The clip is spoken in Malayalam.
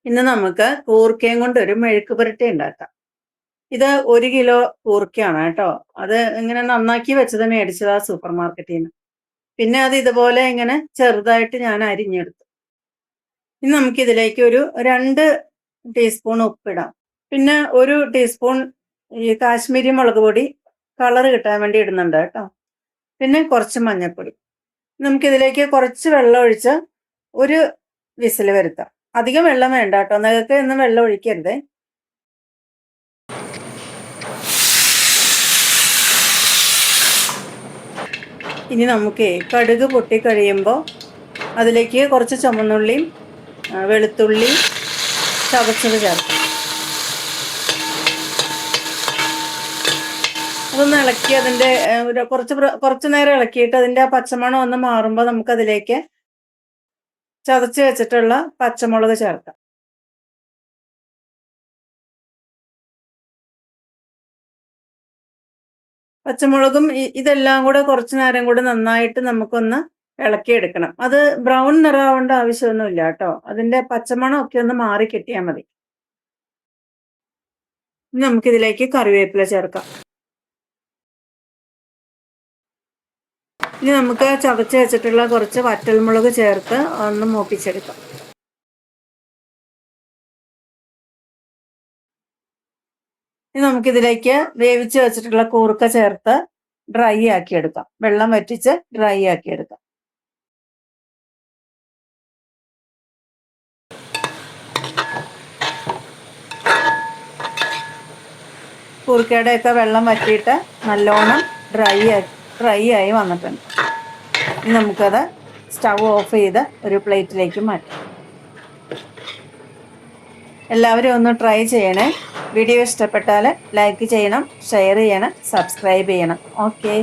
ഇന്ന് നമുക്ക് കൂർക്കയും കൊണ്ട് ഒരു മെഴുക്ക് പുരട്ടി ഉണ്ടാക്കാം. ഇത് 1 കിലോ കൂർക്കയാണ് കേട്ടോ. അത് ഇങ്ങനെ നന്നാക്കി വെച്ചത് മേടിച്ചതാ സൂപ്പർ മാർക്കറ്റിൽ നിന്ന്. പിന്നെ അത് ഇതുപോലെ ഇങ്ങനെ ചെറുതായിട്ട് ഞാൻ അരിഞ്ഞെടുത്തു. ഇനി നമുക്കിതിലേക്ക് ഒരു 2 ടീസ്പൂൺ ഉപ്പിടാം. പിന്നെ 1 ടീസ്പൂൺ ഈ കാശ്മീരി മുളക് പൊടി കളർ കിട്ടാൻ വേണ്ടി ഇടുന്നുണ്ട് കേട്ടോ. പിന്നെ കുറച്ച് മഞ്ഞൾപ്പൊടി. നമുക്കിതിലേക്ക് കുറച്ച് വെള്ളം ഒഴിച്ച് ഒരു വിസിൽ വരുത്താം. അധികം വെള്ളം വേണ്ട കേട്ടോ. നിങ്ങൾക്ക് ഒന്നും വെള്ളം ഒഴിക്കരുത്. ഇനി നമുക്ക് കടുക് പൊട്ടി കഴിയുമ്പോൾ അതിലേക്ക് കുറച്ച് ചുവന്നുള്ളിയും വെളുത്തുള്ളി ചതച്ചത് ചേർക്കാം. അതൊന്ന് ഇളക്കി അതിൻ്റെ കുറച്ച് നേരം ഇളക്കിയിട്ട് അതിൻ്റെ ആ പച്ചമണം ഒന്ന് മാറുമ്പോൾ നമുക്കതിലേക്ക് ചതച്ച് വെച്ചിട്ടുള്ള പച്ചമുളക് ചേർക്കാം. പച്ചമുളകും ഇതെല്ലാം കൂടെ കുറച്ച് നേരം കൂടെ നന്നായിട്ട് നമുക്കൊന്ന് ഇളക്കിയെടുക്കണം. അത് ബ്രൗൺ നിറമാവേണ്ട ആവശ്യമൊന്നുമില്ല കേട്ടോ. അതിൻ്റെ പച്ചമണം ഒക്കെ ഒന്ന് മാറി കിട്ടിയാൽ മതി. ഇനി നമുക്കിതിലേക്ക് കറിവേപ്പില ചേർക്കാം. ഇനി നമുക്ക് ചതച്ച് വെച്ചിട്ടുള്ള കുറച്ച് വറ്റൽമുളക് ചേർത്ത് ഒന്ന് മൂപ്പിച്ചെടുക്കാം. ഇനി നമുക്കിതിലേക്ക് വേവിച്ച് വെച്ചിട്ടുള്ള കൂർക്ക ചേർത്ത് ഡ്രൈ ആക്കിയെടുക്കാം. വെള്ളം വറ്റിച്ച് ഡ്രൈ ആക്കിയെടുക്കാം. കൂർക്കയുടെയൊക്കെ വെള്ളം വറ്റിയിട്ട് നല്ലോണം ഡ്രൈ ആയി വന്നിട്ടുണ്ട്. ഇനി നമുക്കത് സ്റ്റവ് ഓഫ് ചെയ്ത് ഒരു പ്ലേറ്റിലേക്ക് മാറ്റാം. എല്ലാവരും ഒന്ന് ട്രൈ ചെയ്യണേ. വീഡിയോ ഇഷ്ടപ്പെട്ടാൽ ലൈക്ക് ചെയ്യണം, ഷെയർ ചെയ്യണം, സബ്സ്ക്രൈബ് ചെയ്യണം. ഓക്കെ.